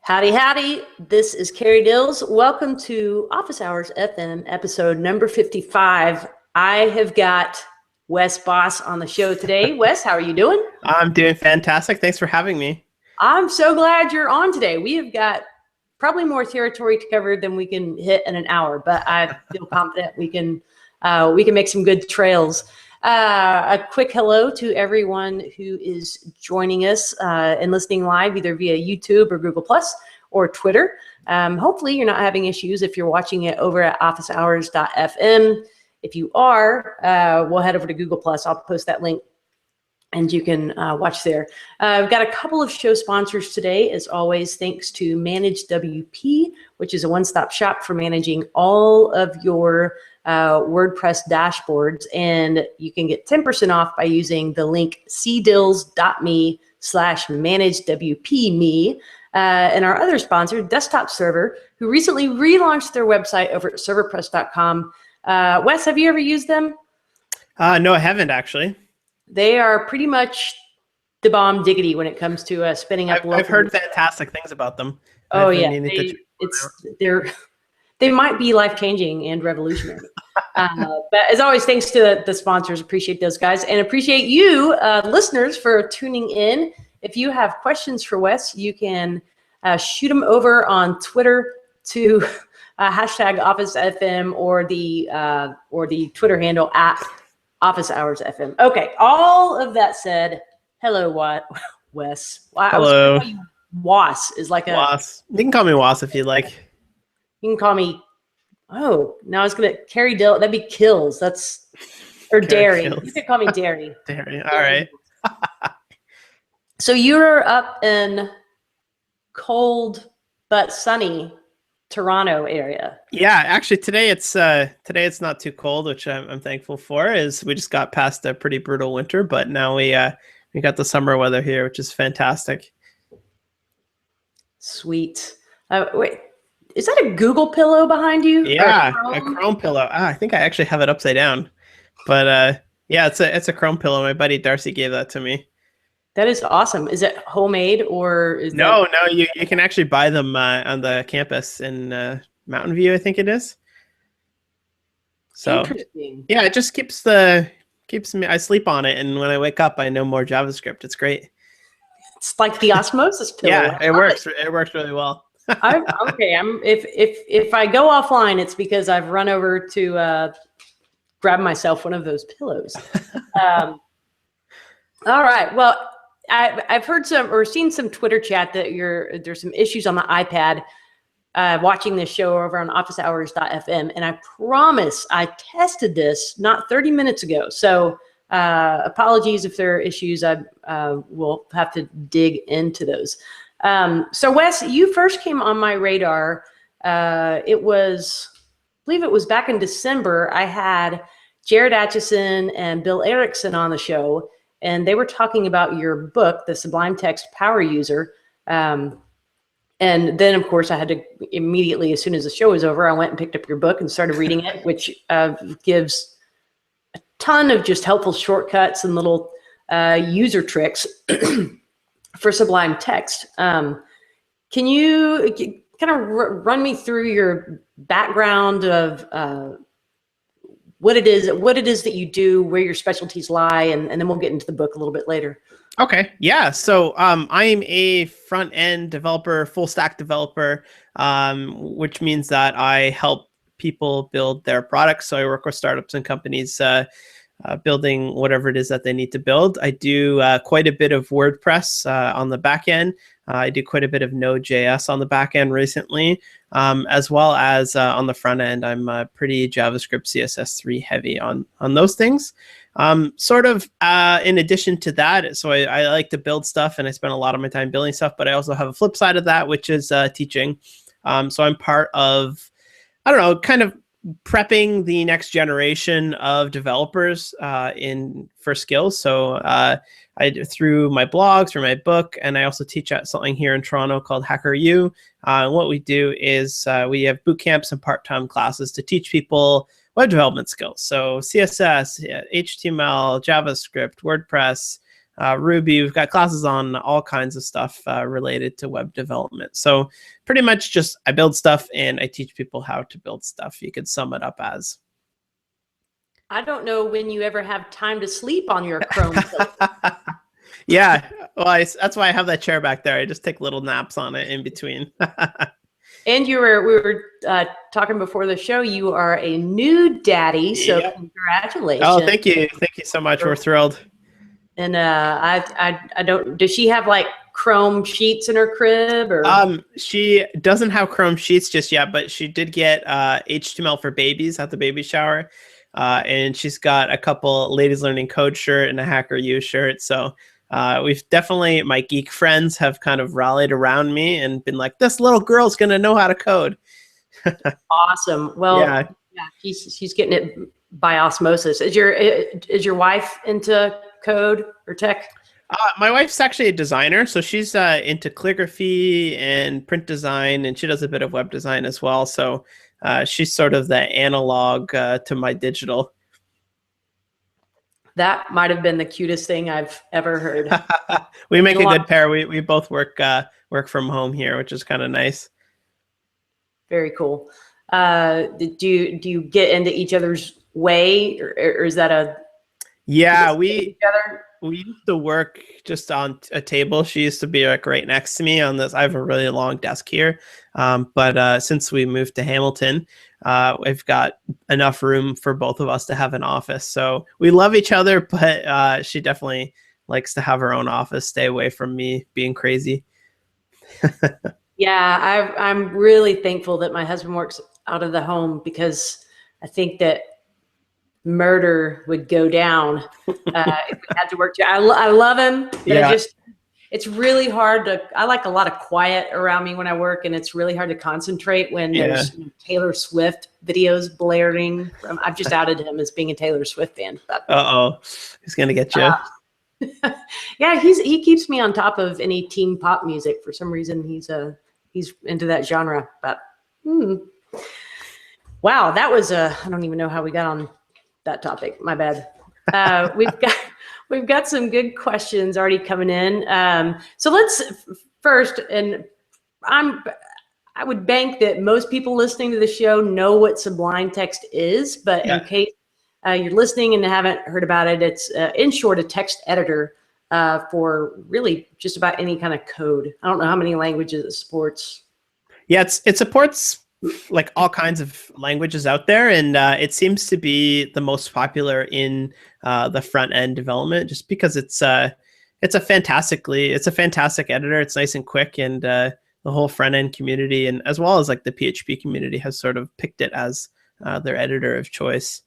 Howdy, howdy. This is Carrie Dills. Welcome to Office Hours FM, episode number 55. I have got Wes Bos on the show today. Wes, how are you doing? I'm doing fantastic. Thanks for having me. I'm so glad you're on today. We have got probably more territory to cover than we can hit in an hour, but I feel confident we can make some good trails. A quick hello to everyone who is joining us and listening live, either via YouTube or Google Plus or Twitter. Hopefully you're not having issues if you're watching it over at officehours.fm. If you are, we'll head over to Google Plus. I'll post that link and you can watch there. I've got a couple of show sponsors today, as always, thanks to Manage WP, which is a one-stop shop for managing all of your WordPress dashboards. And you can get 10% off by using the link cdills.me/managewpme. And our other sponsor, Desktop Server, who recently relaunched their website over at serverpress.com. Wes, have you ever used them? No, I haven't actually. They are pretty much the bomb diggity when it comes to spinning up. I've heard fantastic things about them. Oh yeah, they might be life-changing and revolutionary. But as always, thanks to the sponsors. Appreciate those guys and appreciate you, listeners, for tuning in. If you have questions for Wes, you can shoot them over on Twitter to hashtag OfficeFM or the Twitter handle at OfficeHoursFM. Okay, all of that said, hello, Wes. Hello. Was is like a Was. You can call me Was if you like. You can call me. Oh, now I was gonna Carrie Dill. That'd be Kills. That's or Dairy. Kills. You could call me Dairy. Dairy. All right. So you're up in cold but sunny Toronto area. Yeah, actually today it's not too cold, which I'm thankful for. Is we just got past a pretty brutal winter, but now we got the summer weather here, which is fantastic. Sweet. Wait, is that a Google pillow behind you? Yeah, a Chrome pillow. I think I actually have it upside down, but yeah, it's a Chrome pillow. My buddy Darcy gave that to me. That is awesome. Is it homemade or is No, you can actually buy them on the campus in Mountain View, I think it is. So interesting. Yeah, it just keeps me. I sleep on it, and when I wake up, I know more JavaScript. It's great. It's like the osmosis pillow. Yeah, it works. It works really well. Okay. If I go offline, it's because I've run over to grab myself one of those pillows. All right. Well, I've heard seen some Twitter chat that there's some issues on the iPad watching this show over on officehours.fm. And I promise I tested this not 30 minutes ago. So apologies if there are issues. I will have to dig into those. So Wes, you first came on my radar. I believe it was back in December. I had Jared Atchison and Bill Erickson on the show. And they were talking about your book, The Sublime Text Power User. And then, of course, I had to immediately, as soon as the show was over, I went and picked up your book and started reading it, which gives a ton of just helpful shortcuts and little user tricks for Sublime Text. Can you kind of run me through your background of what it is that you do, where your specialties lie, and then we'll get into the book a little bit later. Okay. Yeah. So I'm a front-end developer, full-stack developer, which means that I help people build their products. So I work with startups and companies building whatever it is that they need to build. I do quite a bit of WordPress on the back end. I do quite a bit of Node.js on the back end recently, as well as on the front end. I'm pretty JavaScript, CSS3 heavy on those things. Sort of in addition to that, so I like to build stuff and I spend a lot of my time building stuff, but I also have a flip side of that, which is teaching. So I'm part of, I don't know, kind of prepping the next generation of developers for skills. So I through my blog, through my book, and I also teach at something here in Toronto called Hacker U. What we do is we have boot camps and part-time classes to teach people web development skills. So CSS, HTML, JavaScript, WordPress, Ruby. We've got classes on all kinds of stuff related to web development. So pretty much just I build stuff and I teach people how to build stuff. You could sum it up as. I don't know when you ever have time to sleep on your Chrome. Yeah, well, that's why I have that chair back there. I just take little naps on it in between. And we were talking before the show. You are a new daddy, so Yep. Congratulations! Oh, thank you so much. We're thrilled. And I don't. Does she have like Chrome sheets in her crib, or? She doesn't have Chrome sheets just yet, but she did get HTML for babies at the baby shower, and she's got a couple Ladies Learning Code shirt and a Hacker U shirt. So we've definitely, my geek friends have kind of rallied around me and been like, "This little girl's gonna know how to code." Awesome. Well, yeah, she's getting it by osmosis. Is your wife into code or tech? My wife's actually a designer, so she's into calligraphy and print design, and she does a bit of web design as well. So she's sort of the analog to my digital. That might have been the cutest thing I've ever heard. We make a good pair. We both work from home here, which is kind of nice. Very cool. Do you get into each other's way, or is that a? Yeah, we used to work just on a table. She used to be like right next to me on this. I have a really long desk here, but since we moved to Hamilton, we've got enough room for both of us to have an office. So we love each other, but she definitely likes to have her own office, stay away from me being crazy. Yeah, I'm really thankful that my husband works out of the home, because I think that murder would go down if we had to work. I love him, but Yeah. It's really hard to. I like a lot of quiet around me when I work, and it's really hard to concentrate when there's Taylor Swift videos blaring. I've just outed him as being a Taylor Swift fan. He's gonna get you. Yeah, he keeps me on top of any teen pop music. For some reason, he's into that genre. But wow, that was I don't even know how we got on that topic. My bad. We've got some good questions already coming in. So let's first, and I would bank that most people listening to the show know what Sublime Text is, but in case you're listening and haven't heard about it, it's in short a text editor for really just about any kind of code. I don't know how many languages it supports. Yeah, it supports like all kinds of languages out there, and it seems to be the most popular in the front end development, just because it's a fantastic editor. It's nice and quick, and the whole front end community, and as well as like the PHP community, has sort of picked it as their editor of choice.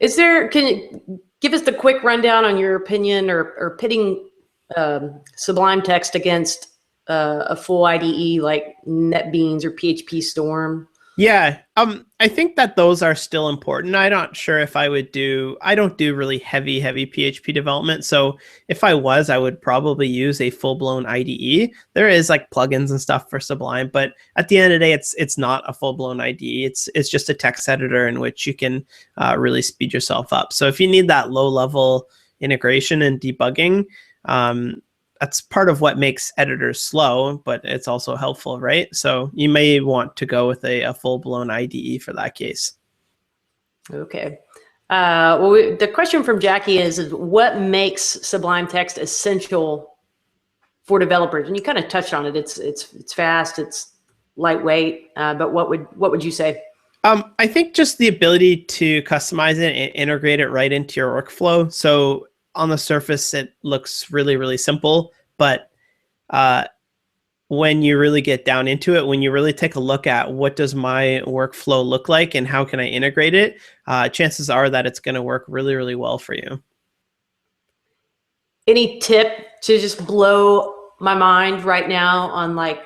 Can you give us the quick rundown on your opinion or pitting Sublime Text against a full IDE like NetBeans or PHP Storm? Yeah, I think that those are still important. I'm not sure if I don't do really heavy PHP development. So if I was, I would probably use a full-blown IDE. There is like plugins and stuff for Sublime, but at the end of the day, it's not a full-blown IDE. It's just a text editor in which you can really speed yourself up. So if you need that low-level integration and debugging, that's part of what makes editors slow, but it's also helpful, right? So you may want to go with a full-blown IDE for that case. Okay. The question from Jackie is what makes Sublime Text essential for developers? And you kind of touched on it. It's fast, it's lightweight, but what would you say? I think just the ability to customize it and integrate it right into your workflow. So on the surface, it looks really, really simple, but when you really get down into it, when you really take a look at what does my workflow look like and how can I integrate it, chances are that it's going to work really, really well for you. Any tip to just blow my mind right now on like,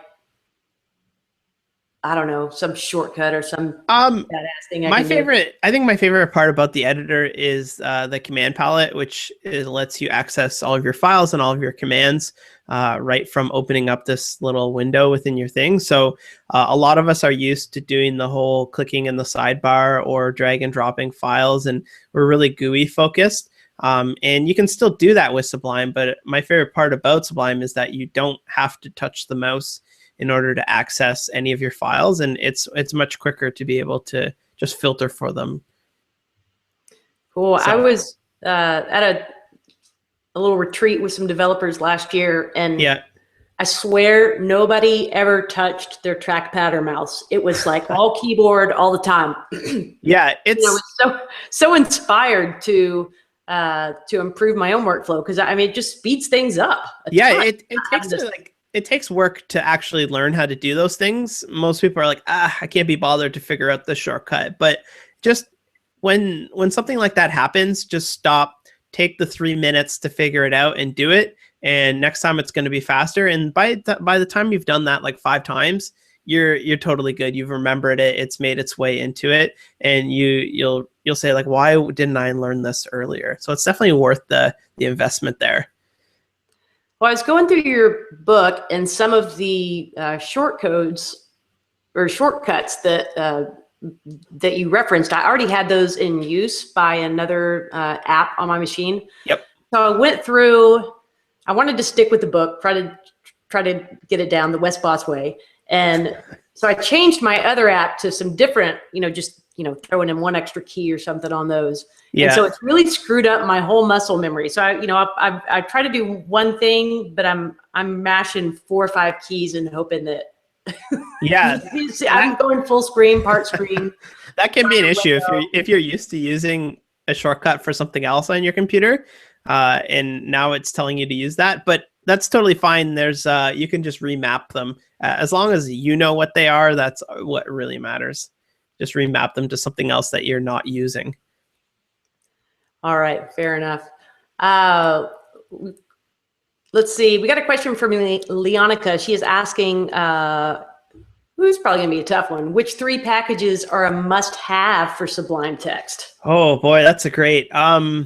I don't know, some shortcut or some badass thing? I think my favorite part about the editor is the command palette, which lets you access all of your files and all of your commands right from opening up this little window within your thing. So a lot of us are used to doing the whole clicking in the sidebar or drag and dropping files, and we're really GUI focused. And you can still do that with Sublime, but my favorite part about Sublime is that you don't have to touch the mouse in order to access any of your files, and it's much quicker to be able to just filter for them. Cool. So, I was at a little retreat with some developers last year, and yeah. I swear nobody ever touched their trackpad or mouse. It was like all keyboard all the time. Yeah, it's I was so inspired to improve my own workflow, because I mean it just speeds things up. Yeah, it takes work to actually learn how to do those things. Most people are like, I can't be bothered to figure out the shortcut. But just when something like that happens, just stop, take the 3 minutes to figure it out and do it. And next time it's going to be faster. And by the time you've done that like 5 times, you're totally good. You've remembered it. It's made its way into it, and you'll say like, why didn't I learn this earlier? So it's definitely worth the investment there. Well, I was going through your book, and some of the short codes or shortcuts that you referenced, I already had those in use by another app on my machine. Yep. So I went through. I wanted to stick with the book, try to get it down the Wes Bos way, and so I changed my other app to some different, just throwing in one extra key or something on those. Yeah. And so it's really screwed up my whole muscle memory. So I try to do one thing, but I'm mashing 4 or 5 keys and hoping that. Yeah. I'm going full screen, part screen. That can be an issue if you're used to using a shortcut for something else on your computer, and now it's telling you to use that. But that's totally fine. There's you can just remap them as long as you know what they are. That's what really matters. Just remap them to something else that you're not using. All right, fair enough. Let's see. We got a question from Leonica. She is asking, who's probably going to be a tough one, which 3 packages are a must-have for Sublime Text? Oh, boy, that's a great. I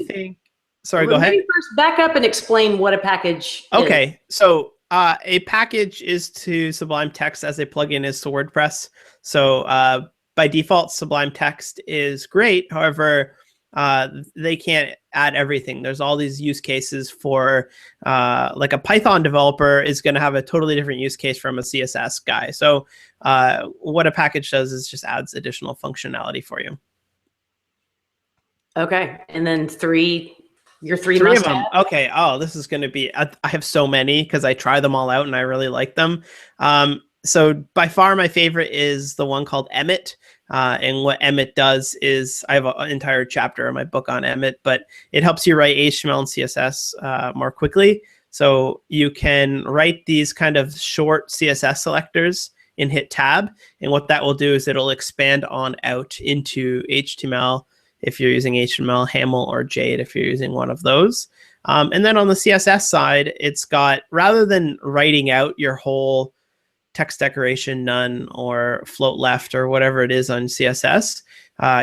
think... Sorry, go ahead. Maybe first back up and explain what a package is. Okay, so a package is to Sublime Text as a plugin is to WordPress. So by default, Sublime Text is great. However, they can't add everything. There's all these use cases for like a Python developer is going to have a totally different use case from a CSS guy. So what a package does is just adds additional functionality for you. Okay, and then your 3 of must them. have? Okay. Oh, this is going to be, I have so many because I try them all out and I really like them. So by far my favorite is the one called Emmet. And what Emmet does is, I have an entire chapter in my book on Emmet, but it helps you write HTML and CSS more quickly. So you can write these kind of short CSS selectors and hit tab. And what that will do is it'll expand on out into HTML if you're using HTML, Haml, or Jade if you're using one of those. And then on the CSS side, it's got, rather than writing out your whole text decoration none or float left or whatever it is on CSS,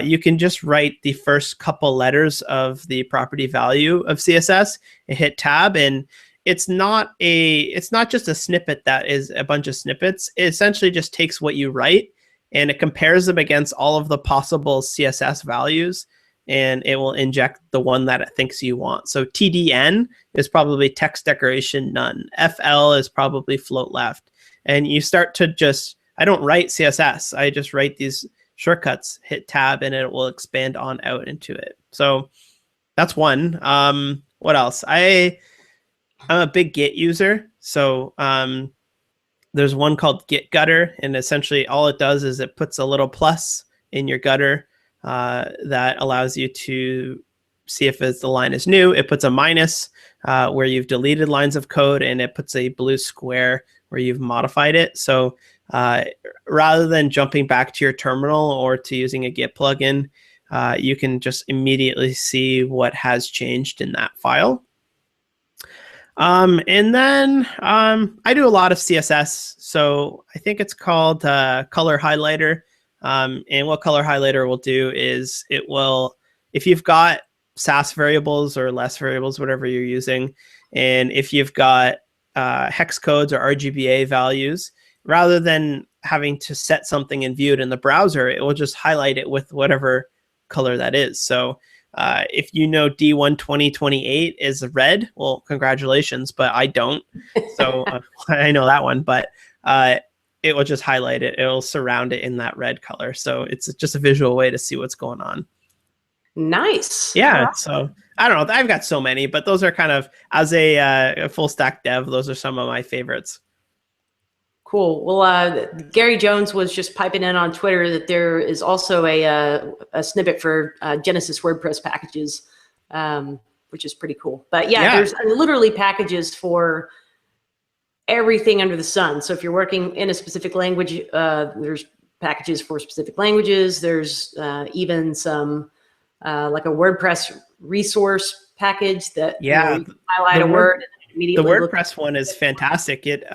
you can just write the first couple letters of the property value of CSS and hit tab. And it's not just a snippet that is a bunch of snippets. It essentially just takes what you write and it compares them against all of the possible CSS values, and it will inject the one that it thinks you want. So TDN is probably text decoration none. FL is probably float left. And you start to just, I don't write CSS. I just write these shortcuts, hit tab, and it will expand on out into it. So that's one. What else? I'm a big Git user. So there's one called Git Gutter, and essentially all it does is it puts a little plus in your gutter that allows you to see if the line is new. It puts a minus where you've deleted lines of code, and it puts a blue square where you've modified it. So rather than jumping back to your terminal or to using a Git plugin, you can just immediately see what has changed in that file. And then I do a lot of CSS. So I think it's called Color Highlighter. And what Color Highlighter will do is it will, if you've got SAS variables or less variables, whatever you're using, and if you've got hex codes or RGBA values, rather than having to set something and view it in the browser, it will just highlight it with whatever color that is. So If you know D12028 is red, well, congratulations, but I don't. So I know that one, but it will just highlight it. It'll surround it in that red color. So it's just a visual way to see what's going on. Nice. Yeah. Right. So I don't know. I've got so many, but those are kind of, as a full stack dev, those are some of my favorites. Cool. Well, Gary Jones was just piping in on Twitter that there is also a snippet for Genesis WordPress packages, which is pretty cool. But yeah, there's literally packages for everything under the sun. So if you're working in a specific language, there's packages for specific languages. There's even some like a WordPress resource package that you can highlight a word. The WordPress one is fantastic. It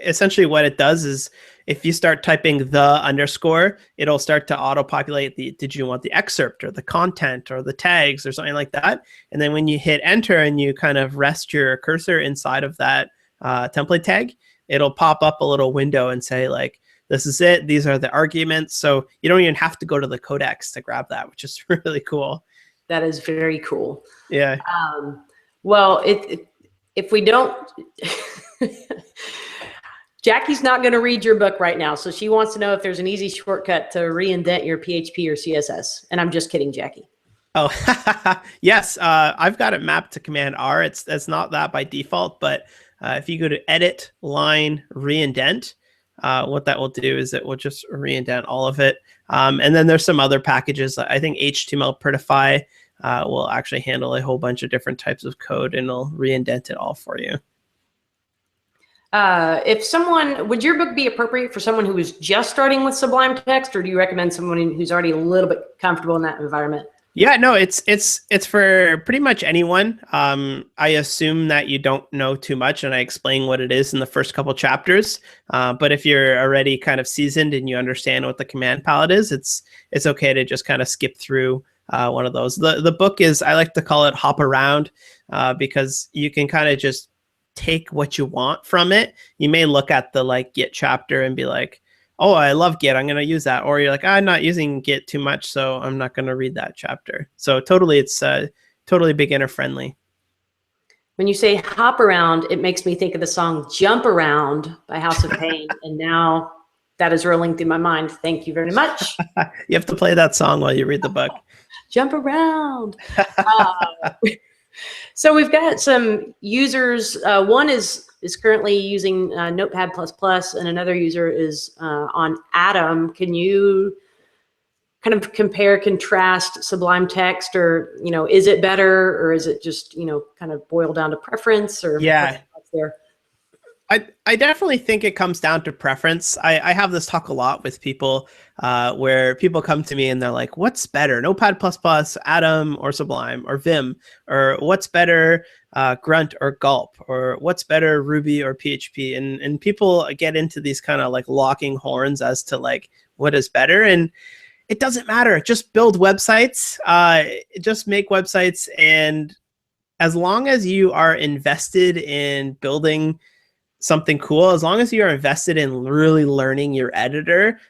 essentially what it does is if you start typing the underscore, it'll start to auto-populate did you want the excerpt or the content or the tags or something like that. And then when you hit enter and you kind of rest your cursor inside of that template tag, it'll pop up a little window and say like, this is it. These are the arguments. So you don't even have to go to the codex to grab that, which is really cool. That is very cool. Yeah. Well, if we don't, Jackie's not going to read your book right now. So she wants to know if there's an easy shortcut to reindent your PHP or CSS. And I'm just kidding, Jackie. Oh, yes. I've got it mapped to Command R. It's not that by default, but if you go to Edit, Line, Reindent, what that will do is it will just reindent all of it. And then there's some other packages. I think HTML Prettify will actually handle a whole bunch of different types of code and it'll reindent it all for you. Would your book be appropriate for someone who is just starting with Sublime Text, or do you recommend someone who's already a little bit comfortable in that environment? Yeah, no, it's for pretty much anyone. I assume that you don't know too much, and I explain what it is in the first couple chapters. But if you're already kind of seasoned and you understand what the command palette is, it's okay to just kind of skip through one of those. The book is, I like to call it hop around, because you can kind of just take what you want from it. You may look at the like Git chapter and be like, oh, I love Git, I'm going to use that. Or you're like, I'm not using Git too much, so I'm not going to read that chapter. So totally, it's totally beginner friendly. When you say hop around, it makes me think of the song Jump Around by House of Pain. And now that is rolling through my mind. Thank you very much. You have to play that song while you read the book. Jump around. So we've got some users. One is currently using Notepad++, and another user is on Atom. Can you kind of compare, contrast Sublime Text, or is it better, or is it just kind of boiled down to preference? Or yeah, what's there? I definitely think it comes down to preference. I have this talk a lot with people where people come to me and they're like, what's better, Notepad++, Atom, or Sublime, or Vim? Or what's better, Grunt or Gulp? Or what's better, Ruby or PHP? And people get into these kind of like locking horns as to like what is better. And it doesn't matter. Just build websites. Just make websites. And as long as you are invested in building something cool, as long as you're invested in really learning your editor,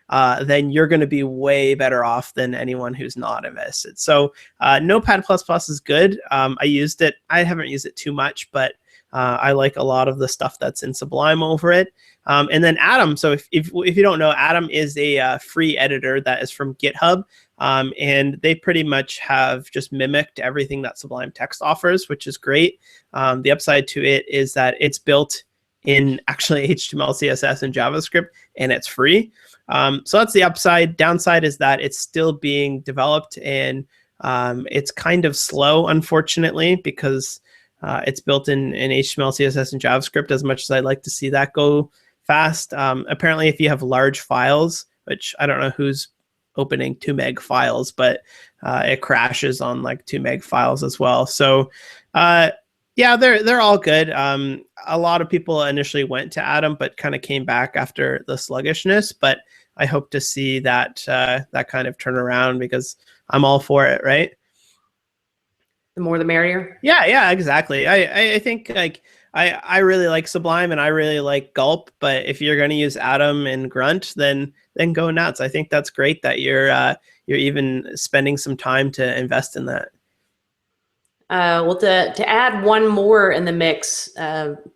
then you're going to be way better off than anyone who's not invested. So Notepad++ is good. I used it. I haven't used it too much, but I like a lot of the stuff that's in Sublime over it. And then Atom. So if you don't know, Atom is a free editor that is from GitHub. And they pretty much have just mimicked everything that Sublime Text offers, which is great. The upside to it is that it's built in actually HTML, CSS, and JavaScript, and it's free. So that's the upside. Downside is that it's still being developed, and it's kind of slow, unfortunately, because it's built in HTML, CSS, and JavaScript. As much as I'd like to see that go fast, apparently if you have large files, which I don't know who's opening 2 meg files, but it crashes on like 2 meg files as well. So yeah, they're all good. A lot of people initially went to Atom, but kind of came back after the sluggishness. But I hope to see that that kind of turn around, because I'm all for it, right? The more the merrier. Yeah, exactly. I think like I really like Sublime and I really like Gulp, but if you're going to use Atom and Grunt, then go nuts. I think that's great that you're even spending some time to invest in that. Well, to add one more in the mix,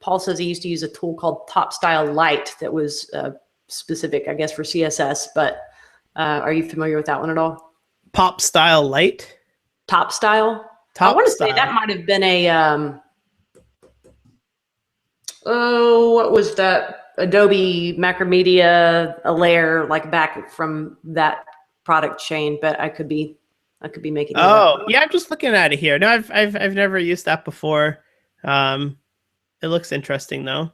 Paul says he used to use a tool called Top Style Lite that was specific, I guess, for CSS. But are you familiar with that one at all? Pop Style Lite? Top Style? I Top want to Style. say that might have been a, oh, what was that? Adobe Macromedia, a layer like back from that product chain, but I could be making it up. Oh, yeah, I'm just looking at it here. No, I've never used that before. It looks interesting though.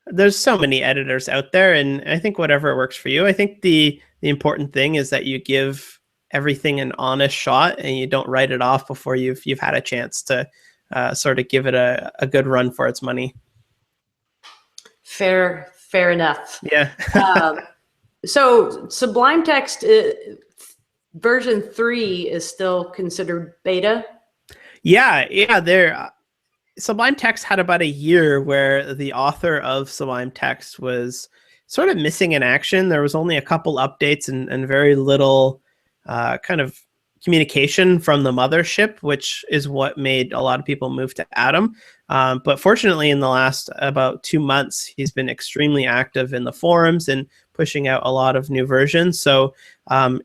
There's so many editors out there, and I think whatever works for you. I think the important thing is that you give everything an honest shot and you don't write it off before you've had a chance to sort of give it a good run for its money. Fair enough. Yeah. So Sublime Text version 3 is still considered beta. Yeah. Sublime Text had about a year where the author of Sublime Text was sort of missing in action. There was only a couple updates and very little kind of communication from the mothership, which is what made a lot of people move to Atom. But fortunately, in the last about 2 months, he's been extremely active in the forums and pushing out a lot of new versions. So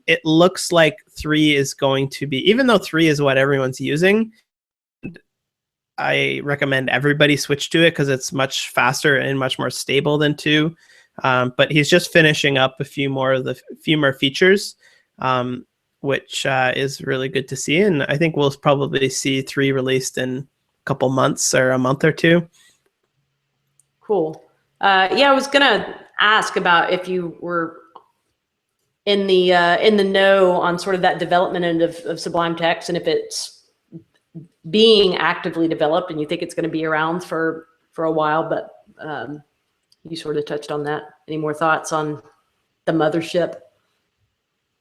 it looks like 3 is going to be, even though 3 is what everyone's using, I recommend everybody switch to it because it's much faster and much more stable than 2. But he's just finishing up a few more features, which is really good to see. And I think we'll probably see 3 released in a couple months or a month or 2. Cool. Yeah, I was gonna ask about if you were in the know on sort of that development end of Sublime Text, and if it's being actively developed and you think it's going to be around for a while, but you sort of touched on that. Any more thoughts on the mothership?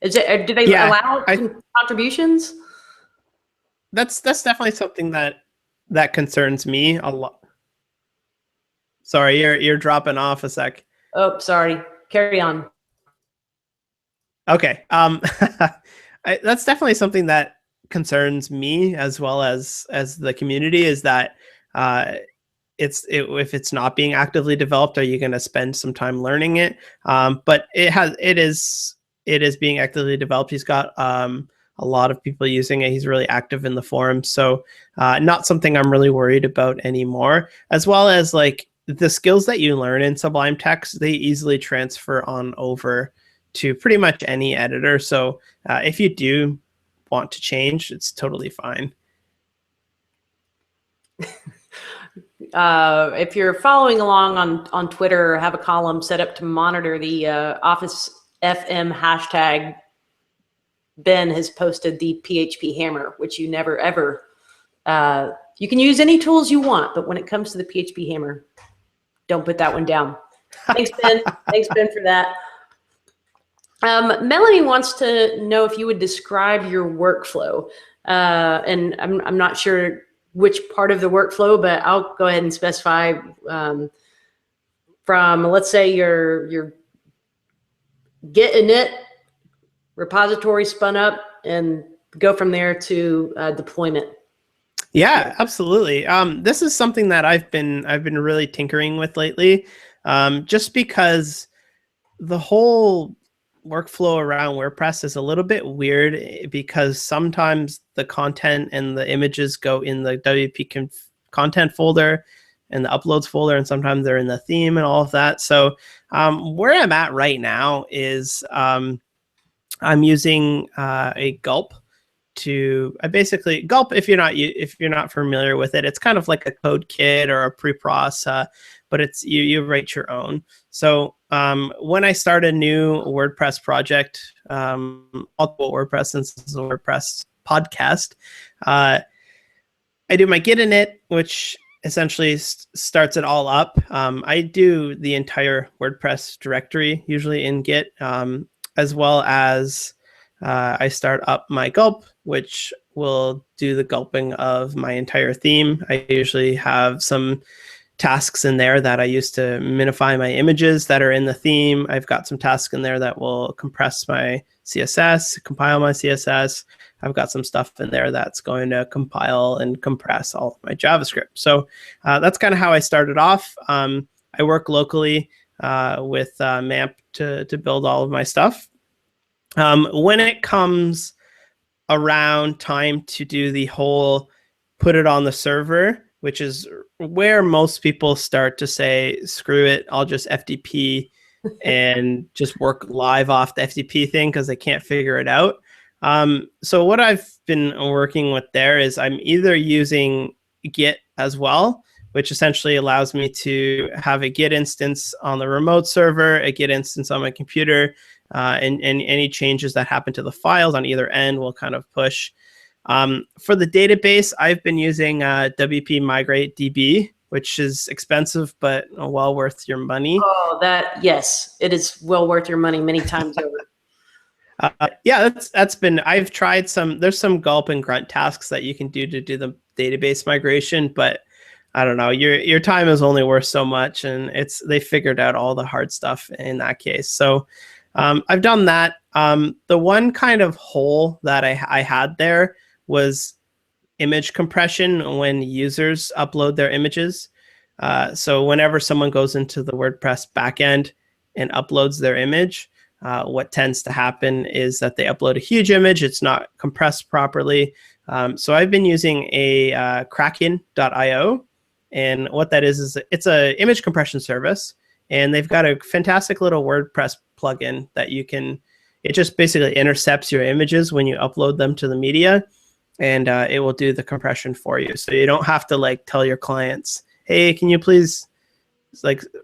Is it, do they allow contributions? That's definitely something that concerns me a lot. Sorry, you're dropping off a sec. Oh, sorry. Carry on. Okay. That's definitely something that concerns me as well as the community, is that if it's not being actively developed, are you going to spend some time learning it? But it is being actively developed. He's got a lot of people using it. He's really active in the forum, so not something I'm really worried about anymore. As well as like the skills that you learn in Sublime Text, they easily transfer on over to pretty much any editor. So if you do want to change, it's totally fine. If you're following along on Twitter, have a column set up to monitor the Office FM hashtag. Ben has posted the PHP Hammer, which you never ever, you can use any tools you want, but when it comes to the PHP Hammer, don't put that one down. Thanks, Ben. Thanks, Ben, for that. Melanie wants to know if you would describe your workflow. And I'm not sure which part of the workflow, but I'll go ahead and specify from, let's say you're getting it, repository spun up, and go from there to deployment. Yeah, absolutely. This is something that I've been really tinkering with lately, just because the whole workflow around WordPress is a little bit weird, because sometimes the content and the images go in the WP content folder and the uploads folder, and sometimes they're in the theme and all of that. So where I'm at right now is I'm using a gulp to basically gulp. If you're not familiar with it, it's kind of like a code kit or a pre-process, but it's you write your own. So when I start a new WordPress project, multiple WordPress, since this is a WordPress podcast, I do my git init, which essentially starts it all up. I do the entire WordPress directory usually in Git, as well as I start up my gulp, which will do the gulping of my entire theme. I usually have some tasks in there that I use to minify my images that are in the theme. I've got some tasks in there that will compress my CSS, compile my CSS. I've got some stuff in there that's going to compile and compress all of my JavaScript. So that's kind of how I started off. I work locally with MAMP to build all of my stuff. When it comes around time to do the whole put it on the server, which is where most people start to say, screw it, I'll just FTP and just work live off the FTP thing because they can't figure it out. So what I've been working with there is I'm either using Git as well, which essentially allows me to have a Git instance on the remote server, a Git instance on my computer, and any changes that happen to the files on either end will kind of push. For the database, I've been using WP Migrate DB, which is expensive, but well worth your money. Oh, yes, it is well worth your money many times over. Yeah, that's been, I've tried there's some gulp and grunt tasks that you can do to do the database migration, but I don't know, your time is only worth so much, and they figured out all the hard stuff in that case. So I've done that. The one kind of hole that I had there was image compression when users upload their images. So whenever someone goes into the WordPress backend and uploads their image, what tends to happen is that they upload a huge image. It's not compressed properly. So I've been using a Kraken.io. And what that is it's an image compression service. And they've got a fantastic little WordPress plugin that it just basically intercepts your images when you upload them to the media. And it will do the compression for you. So you don't have to tell your clients, hey, can you please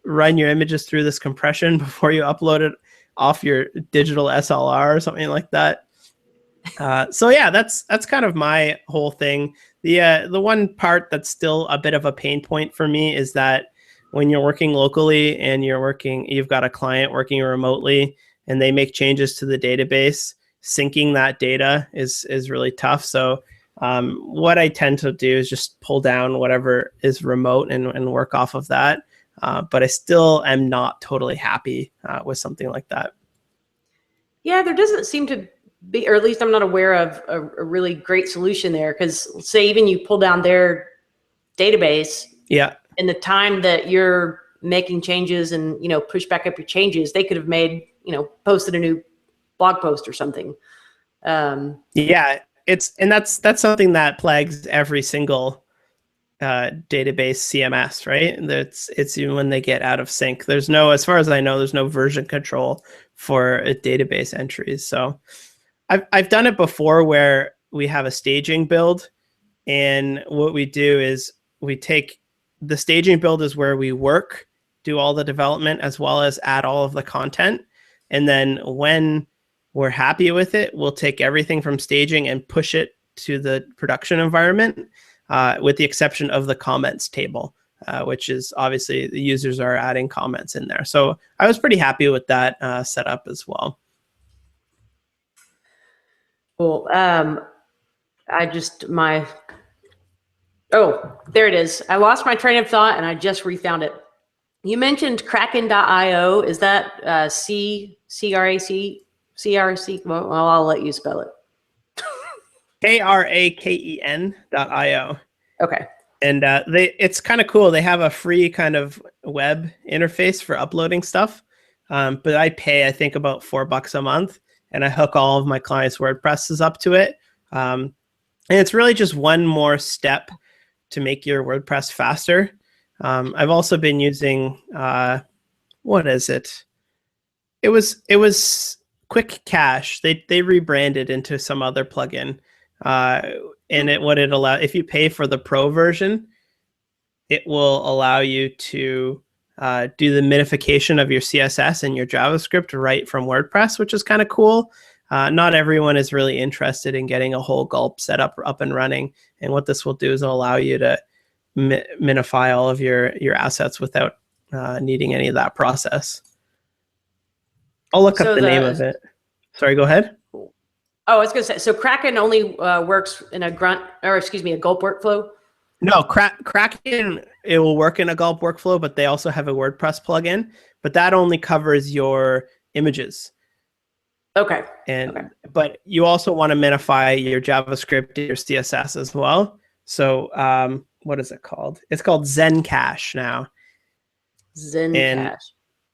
run your images through this compression before you upload it off your digital SLR or something like that. So yeah, that's kind of my whole thing. The one part that's still a bit of a pain point for me is that when you're working locally and you've got a client working remotely and they make changes to the database, syncing that data is really tough. So what I tend to do is just pull down whatever is remote and work off of that. But I still am not totally happy with something like that. Yeah, there doesn't seem to be, or at least I'm not aware of a really great solution there. Because say even you pull down their database, yeah, in the time that you're making changes and push back up your changes, they could have made posted a new blog post or something. Yeah, that's something that plagues every single database CMS, right? It's even when they get out of sync. There's no, as far as I know, there's no version control for database entries. So I've done it before where we have a staging build, and what we do is we take the staging build is where we do all the development as well as add all of the content, and then when we're happy with it, we'll take everything from staging and push it to the production environment, with the exception of the comments table, which is obviously the users are adding comments in there. So I was pretty happy with that setup as well. Cool. Oh, there it is. I lost my train of thought and I just refound it. You mentioned Kraken.io. Is that CRAC? Well, I'll let you spell it. Kraken.io. Okay. And it's kind of cool. They have a free kind of web interface for uploading stuff. But I pay, I think, about $4 a month, and I hook all of my clients' WordPresses up to it. And it's really just one more step to make your WordPress faster. I've also been using, what is it? It was Quick Cache. They rebranded into some other plugin. And if you pay for the pro version, it will allow you to do the minification of your CSS and your JavaScript right from WordPress, which is kind of cool. Not everyone is really interested in getting a whole gulp set up and running. And what this will do is it'll allow you to minify all of your assets without needing any of that process. I'll look up the name of it. Sorry, go ahead. Oh, I was going to say, so Kraken only works in a gulp workflow? No, Kraken, it will work in a gulp workflow, but they also have a WordPress plugin, but that only covers your images. Okay. And but you also want to minify your JavaScript, your CSS as well. So what is it called? It's called Zencache now. And Zencache.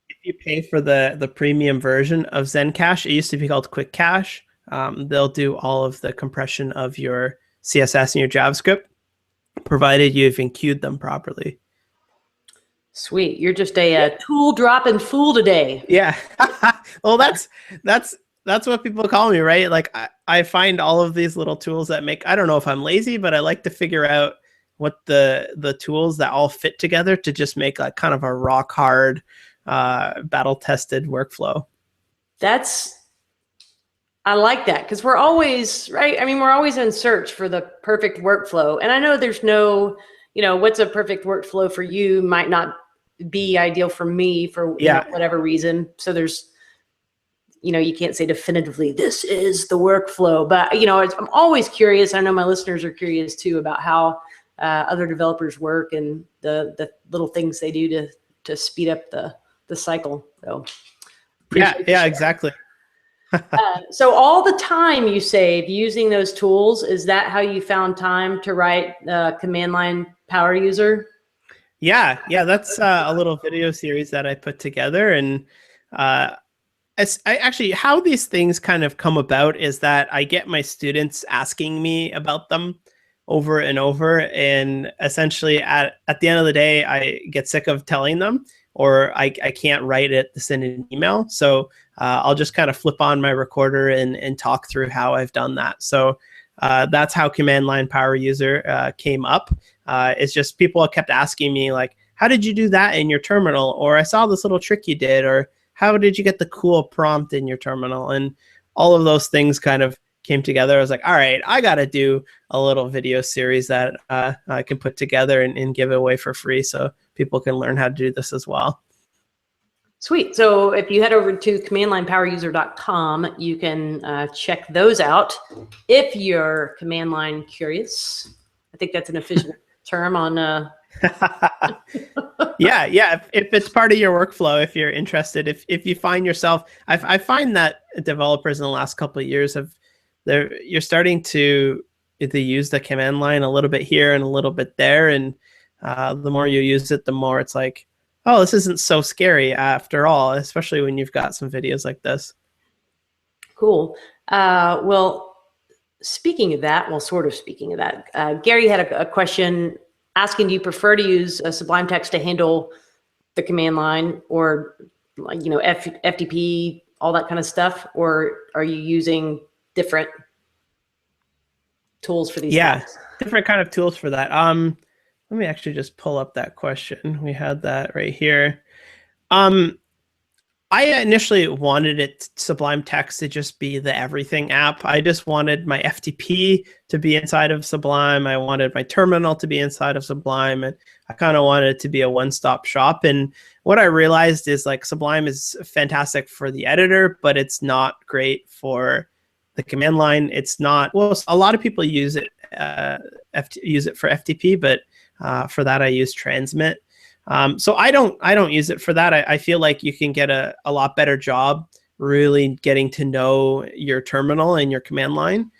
if you pay for the premium version of Zencache, it used to be called Quick Cache. They'll do all of the compression of your CSS and your JavaScript, provided you've enqueued them properly. Sweet. You're just a tool dropping fool today. Yeah. Well, that's what people call me, right? Like I find all of these little tools that make, I don't know if I'm lazy, but I like to figure out what the tools that all fit together to just make like kind of a rock hard, battle tested workflow. I like that, because we're always, right? I mean, we're always in search for the perfect workflow. And I know there's no, what's a perfect workflow for you might not be ideal for me for whatever reason. So there's, you can't say definitively, this is the workflow, but I'm always curious. I know my listeners are curious too about how other developers work and the little things they do to speed up the cycle. So yeah, exactly. So all the time you save using those tools, is that how you found time to write command line power user? Yeah, that's a little video series that I put together. And I actually, how these things kind of come about is that I get my students asking me about them over and over. And essentially at the end of the day, I get sick of telling them, or I can't write it to send an email. So I'll just kind of flip on my recorder and talk through how I've done that. So that's how command line power user came up. It's just people kept asking me like, how did you do that in your terminal? Or I saw this little trick you did, or how did you get the cool prompt in your terminal? And all of those things kind of came together. I was like, all right, I got to do a little video series that I can put together and give it away for free so people can learn how to do this as well. Sweet. So if you head over to commandlinepoweruser.com, you can check those out if you're command line curious. I think that's an official term on. Yeah. If it's part of your workflow, if you're interested, if you find yourself, I find that developers in the last couple of years you're starting to use the command line a little bit here and a little bit there, and the more you use it, the more it's like, oh, this isn't so scary after all, especially when you've got some videos like this. Cool. Well, speaking of that, Gary had a question asking, do you prefer to use Sublime Text to handle the command line, or FTP, all that kind of stuff, or are you using different tools for these things? Different kind of tools for that. Let me actually just pull up that question. We had that right here. I initially wanted Sublime Text to just be the everything app. I just wanted my FTP to be inside of Sublime. I wanted my terminal to be inside of Sublime, and I kind of wanted it to be a one-stop shop. And what I realized is like Sublime is fantastic for the editor, but it's not great for the command line. It's not, well, a lot of people use it for FTP, but for that I use Transmit. So I don't use it for that. I feel like you can get a lot better job really getting to know your terminal and your command line.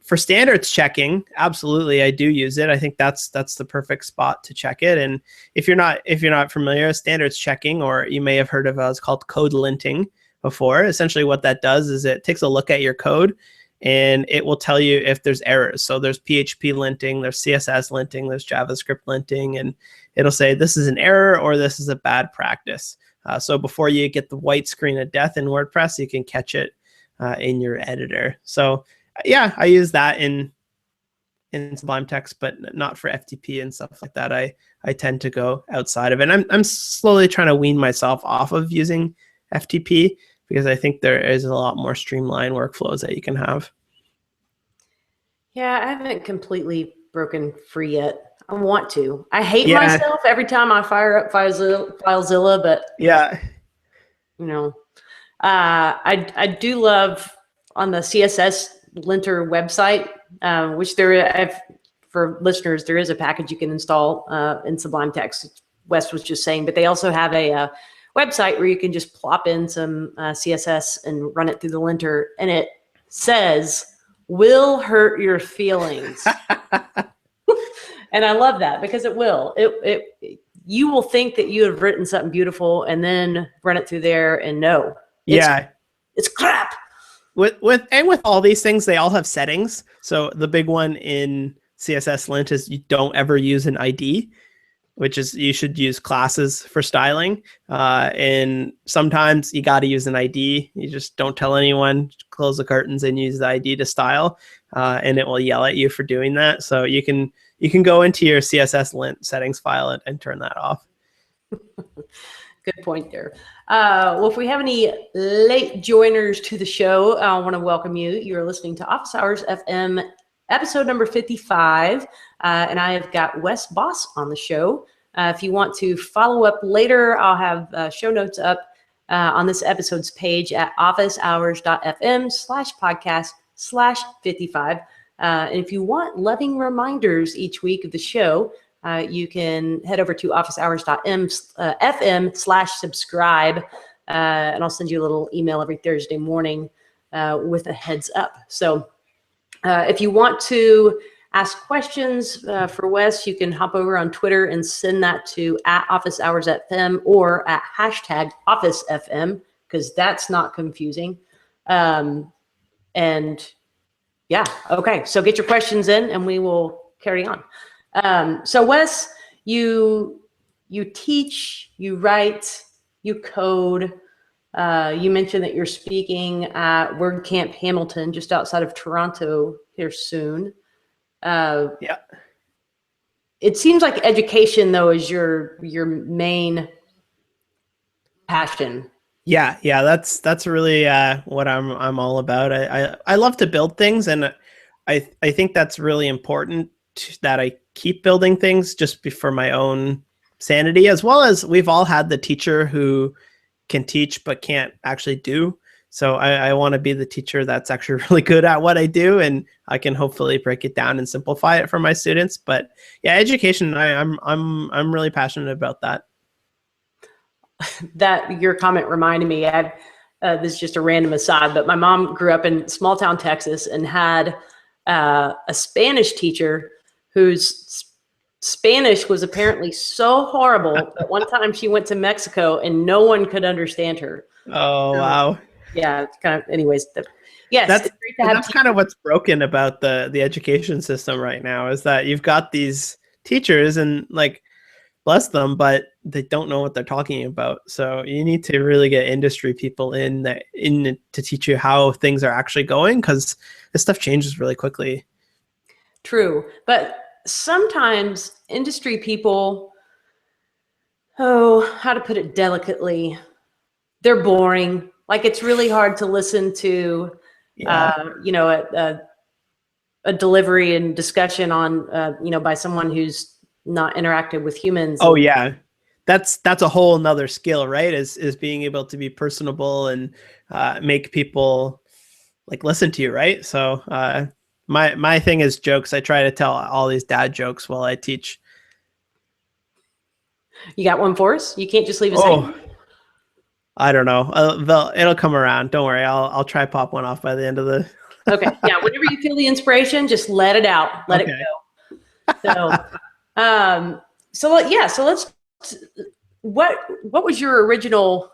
For standards checking, absolutely, I do use it. I think that's the perfect spot to check it. And if you're not familiar with standards checking, or you may have heard of it's called code linting before. Essentially, what that does is it takes a look at your code, and it will tell you if there's errors. So there's PHP linting, there's CSS linting, there's JavaScript linting, and it'll say this is an error or this is a bad practice. So before you get the white screen of death in WordPress, you can catch it in your editor. So yeah, I use that in Sublime Text, but not for FTP and stuff like that. I tend to go outside of it. And I'm slowly trying to wean myself off of using FTP, because I think there is a lot more streamlined workflows that you can have. Yeah, I haven't completely broken free yet. I want to. I hate myself every time I fire up FileZilla, but yeah, I do love on the CSS linter website, which for listeners, there is a package you can install in Sublime Text. Wes was just saying, but they also have website where you can just plop in some CSS and run it through the linter, and it says, "Will hurt your feelings." And I love that because it will. You will think that you have written something beautiful and then run it through there, and no, it's crap. With all these things, they all have settings. So the big one in CSS lint is you don't ever use an ID, which is you should use classes for styling. And sometimes you got to use an ID. You just don't tell anyone, close the curtains and use the ID to style, and it will yell at you for doing that. So you can go into your CSS lint settings file and turn that off. Good point there. Well, if we have any late joiners to the show, I want to welcome you. You're listening to Office Hours FM, episode number 55, and I have got Wes Bos on the show. If you want to follow up later, I'll have show notes up on this episode's page at officehours.fm/podcast/55. And if you want loving reminders each week of the show, you can head over to officehours.fm/subscribe, and I'll send you a little email every Thursday morning with a heads up. So if you want to ask questions for Wes, you can hop over on Twitter and send that to @officehoursfm or at #OfficeFM, because that's not confusing. And yeah, okay. So get your questions in and we will carry on. So Wes, you teach, you write, you code. You mentioned that you're speaking at WordCamp Hamilton, just outside of Toronto here soon. Yeah. It seems like education, though, is your main passion. Yeah, that's really what I'm all about. I love to build things, and I think that's really important that I keep building things just for my own sanity, as well as we've all had the teacher who can teach but can't actually do. So I want to be the teacher that's actually really good at what I do, and I can hopefully break it down and simplify it for my students. But yeah, education, I'm really passionate about that. That your comment reminded me. This is just a random aside, but my mom grew up in small town Texas and had a Spanish teacher whose Spanish was apparently so horrible that one time she went to Mexico and no one could understand her. Oh, wow. Yeah, it's kind of, anyways. Yes, that's kind of what's broken about the education system right now, is that you've got these teachers and, like, bless them, but they don't know what they're talking about. So you need to really get industry people in to teach you how things are actually going, because this stuff changes really quickly. True. But sometimes industry people, how to put it delicately, they're boring. Like, it's really hard to listen to, a delivery and discussion on, by someone who's not interactive with humans. Oh yeah. That's a whole nother skill, right? Is being able to be personable and make people like listen to you, right? So my thing is jokes. I try to tell all these dad jokes while I teach. You got one for us? You can't just leave us hanging? I don't know. It'll come around. Don't worry. I'll try pop one off by the end of the. Okay. Yeah. Whenever you feel the inspiration, just let it out. Let it go. So let's. What was your original?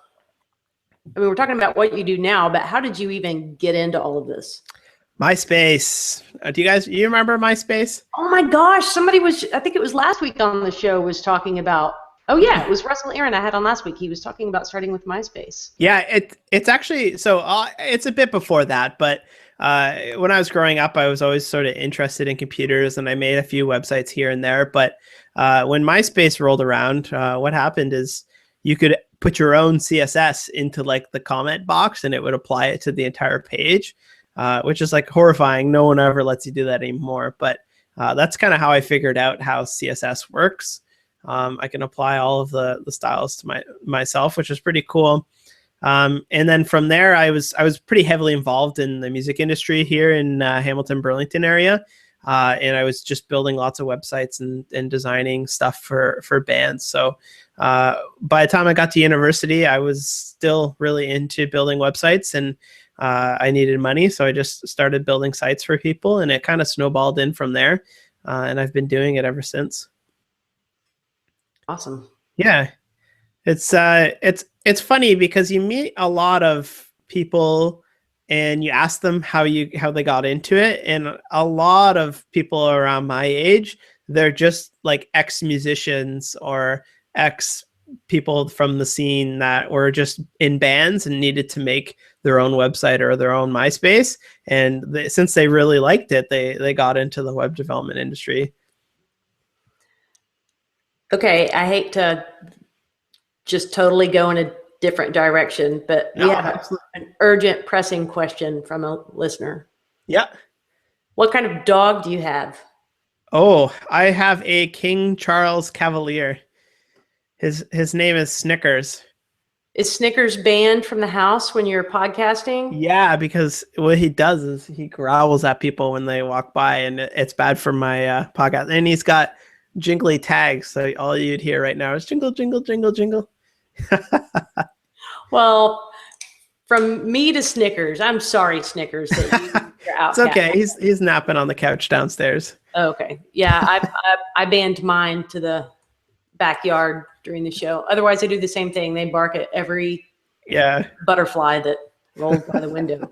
I mean, we're talking about what you do now, but how did you even get into all of this? MySpace. You remember MySpace? Oh my gosh! Somebody I think it was last week on the show, was talking about. Oh yeah, it was Russell Aaron I had on last week. He was talking about starting with MySpace. Yeah, it's actually it's a bit before that, but when I was growing up, I was always sort of interested in computers, and I made a few websites here and there. But when MySpace rolled around, what happened is you could put your own CSS into like the comment box, and it would apply it to the entire page, which is like horrifying. No one ever lets you do that anymore. But that's kind of how I figured out how CSS works. I can apply all of the styles to myself, which is pretty cool. And then from there, I was pretty heavily involved in the music industry here in Hamilton, Burlington area. and I was just building lots of websites and designing stuff for bands. So by the time I got to university, I was still really into building websites, and I needed money, so I just started building sites for people, and it kind of snowballed in from there, and I've been doing it ever since. Awesome. Yeah, it's funny because you meet a lot of people and you ask them how they got into it, and a lot of people around my age, they're just like ex-musicians or ex people from the scene that were just in bands and needed to make their own website or their own MySpace, and since they really liked it, they got into the web development industry. Okay, I hate to just totally go in a different direction, but we have an urgent, pressing question from a listener. Yeah. What kind of dog do you have? Oh, I have a King Charles Cavalier. His name is Snickers. Is Snickers banned from the house when you're podcasting? Yeah, because what he does is he growls at people when they walk by, and it's bad for my podcast. And he's got jingly tags, so all you'd hear right now is jingle, jingle, jingle, jingle. Well, from me to Snickers, I'm sorry, Snickers, that you're out. It's okay. He's napping on the couch downstairs. Okay. Yeah, I banned mine to the backyard during the show. Otherwise, I do the same thing. They bark at every butterfly that rolls by the window.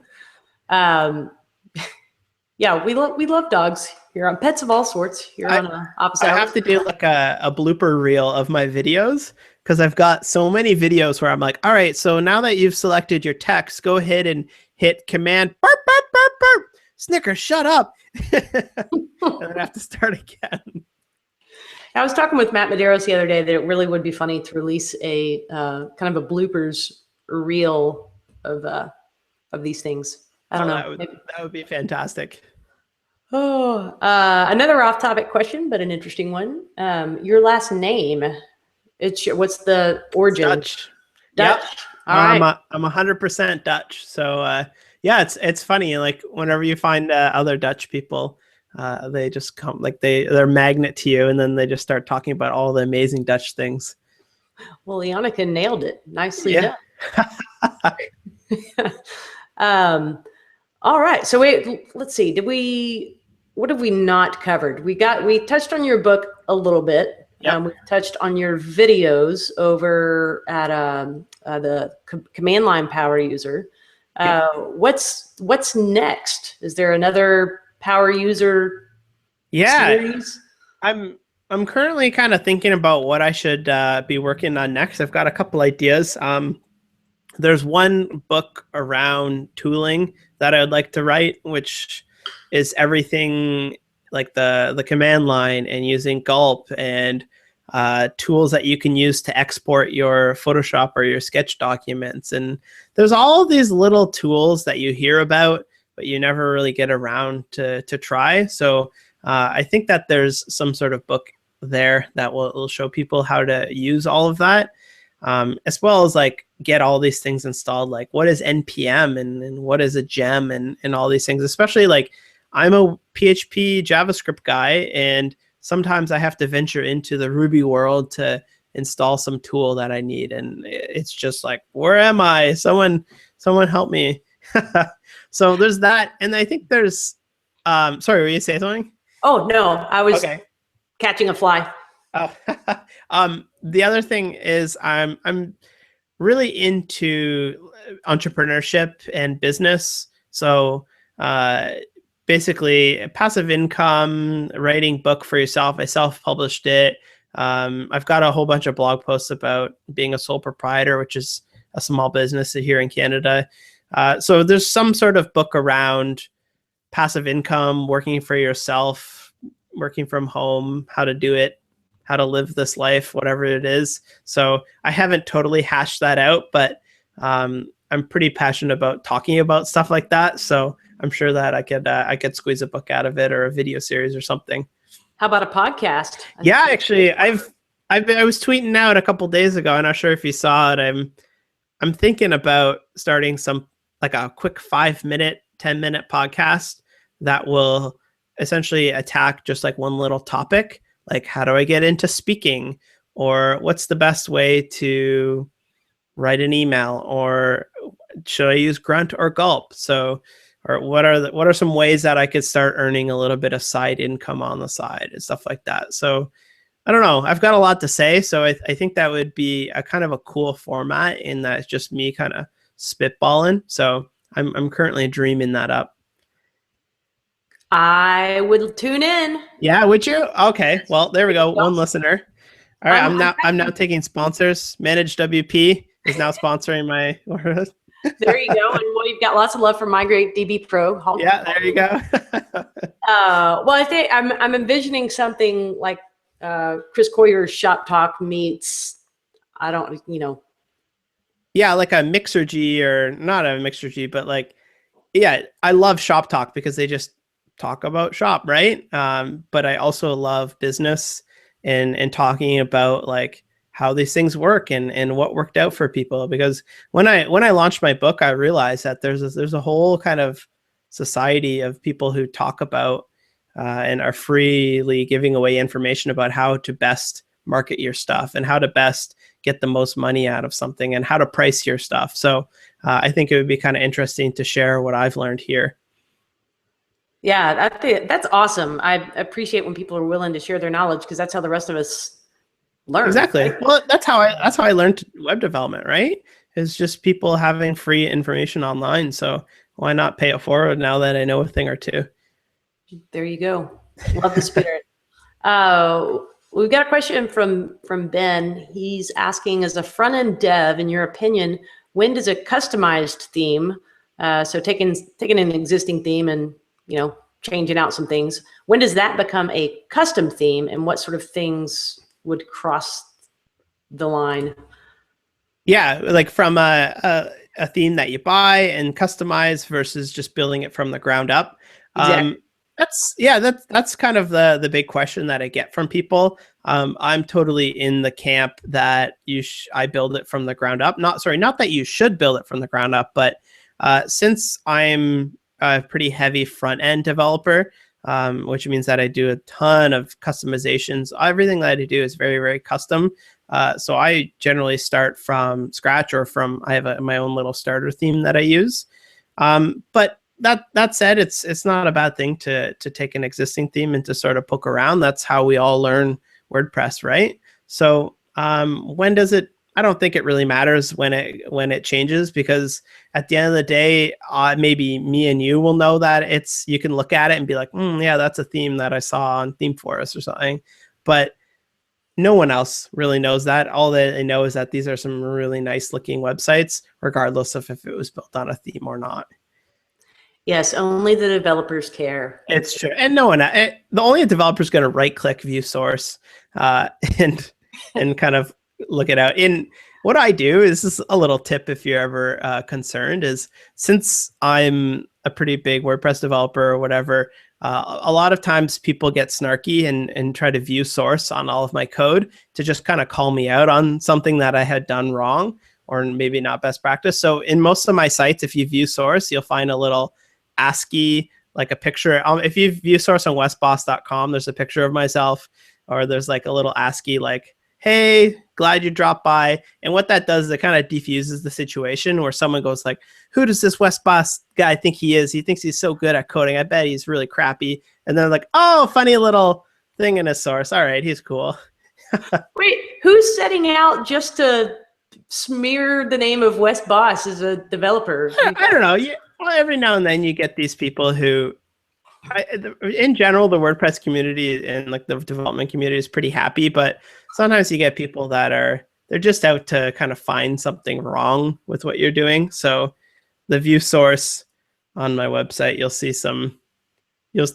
Yeah, we love dogs here on Pets of All Sorts here on Opposite. I have to do like a blooper reel of my videos, because I've got so many videos where I'm like, all right, so now that you've selected your text, go ahead and hit command burp, burp, burp, burp. Snickers, shut up. And then I have to start again. I was talking with Matt Medeiros the other day that it really would be funny to release a kind of a bloopers reel of these things. I don't know. That would be fantastic. Oh, another off-topic question, but an interesting one. Your last name. What's the origin? Dutch. Dutch. Yep. All right. I'm 100% Dutch. So yeah, it's funny. Like whenever you find other Dutch people, they just come, like they're a magnet to you, and then they just start talking about all the amazing Dutch things. Well, Leonica nailed it. Nicely done. All right. So let's see. What have we not covered? We touched on your book a little bit. Yep. We touched on your videos over at the Command Line Power User. What's next? Is there another Power User series? I'm currently kind of thinking about what I should be working on next. I've got a couple ideas. There's one book around tooling that I would like to write, which is everything like the command line and using Gulp and tools that you can use to export your Photoshop or your Sketch documents. And there's all of these little tools that you hear about, but you never really get around to try. So I think that there's some sort of book there that will show people how to use all of that, as well as like get all these things installed, like what is NPM and what is a gem and all these things, especially like I'm a PHP JavaScript guy, and sometimes I have to venture into the Ruby world to install some tool that I need. And it's just like, where am I? Someone help me. So there's that. And I think there's, sorry, were you saying something? Oh, no, I was catching a fly. Oh, the other thing is I'm really into entrepreneurship and business. So, basically passive income, writing book for yourself. I self-published it. I've got a whole bunch of blog posts about being a sole proprietor, which is a small business here in Canada. So there's some sort of book around passive income, working for yourself, working from home, how to do it, how to live this life, whatever it is. So I haven't totally hashed that out, but I'm pretty passionate about talking about stuff like that. So I'm sure that I could squeeze a book out of it, or a video series or something. How about a podcast? Yeah, actually, I was tweeting out a couple days ago. I'm not sure if you saw it. I'm thinking about starting some like a quick 5-minute, 10-minute podcast that will essentially attack just like one little topic, like how do I get into speaking, or what's the best way to write an email, or should I use grunt or gulp? So, or what are some ways that I could start earning a little bit of side income on the side and stuff like that. So I don't know. I've got a lot to say. So I think that would be a kind of a cool format in that it's just me kind of spitballing. So I'm currently dreaming that up. I would tune in. Yeah, would you? Okay. Well, there we go. One listener. All right. I'm now taking sponsors. Managed WP is now sponsoring my. There you go. And well, you've got lots of love for Migrate DB Pro. Yeah, there you go. Well, I think I'm envisioning something like Chris Coyer's Shop Talk meets, I don't, Yeah, like a Mixergy, or not a Mixergy, but like, yeah, I love Shop Talk because they just talk about shop, right? But I also love business and talking about like how these things work and what worked out for people. Because when I launched my book, I realized that there's a whole kind of society of people who talk about and are freely giving away information about how to best market your stuff and how to best get the most money out of something and how to price your stuff. So I think it would be kind of interesting to share what I've learned here. Yeah, that's awesome. I appreciate when people are willing to share their knowledge, because that's how the rest of us learn. Exactly. Right? Well, that's how I learned web development, right? It's just people having free information online. So why not pay it forward now that I know a thing or two? There you go. Love the spirit. We've got a question from Ben. He's asking, as a front-end dev, in your opinion, when does a customized theme, so taking an existing theme and changing out some things, when does that become a custom theme, and what sort of things would cross the line? Yeah, like from a theme that you buy and customize versus just building it from the ground up. Exactly. That's kind of the big question that I get from people. I'm totally in the camp that I build it from the ground up. Not that you should build it from the ground up, but since I'm a pretty heavy front end developer, which means that I do a ton of customizations. Everything that I do is very, very custom. So I generally start from scratch, or I have my own little starter theme that I use. But that said, it's not a bad thing to take an existing theme and to sort of poke around. That's how we all learn WordPress, right? So when does it? I don't think it really matters when it changes, because at the end of the day, maybe me and you will know that you can look at it and be like, yeah, that's a theme that I saw on ThemeForest or something. But no one else really knows that. All that they know is that these are some really nice looking websites, regardless of if it was built on a theme or not. Yes, only the developers care. It's true. And no one, the only developer is going to right click view source and kind of look it out. In what I do, this is a little tip if you're ever concerned, is since I'm a pretty big WordPress developer or whatever, a lot of times people get snarky and try to view source on all of my code to just kind of call me out on something that I had done wrong or maybe not best practice. So in most of my sites, if you view source, you'll find a little ASCII, like a picture. If you view source on wesbos.com, there's a picture of myself, or there's like a little ASCII like, hey, glad you dropped by. And what that does is it kind of defuses the situation where someone goes like, who does this Wes Bos guy think he is? He thinks he's so good at coding. I bet he's really crappy. And then like, oh, funny little thing in his source. All right, he's cool. Wait, who's setting out just to smear the name of Wes Bos as a developer? I don't know. Well, every now and then you get these people who, in general, the WordPress community and like the development community is pretty happy, but sometimes you get people that they're just out to kind of find something wrong with what you're doing. So the view source on my website, you'll see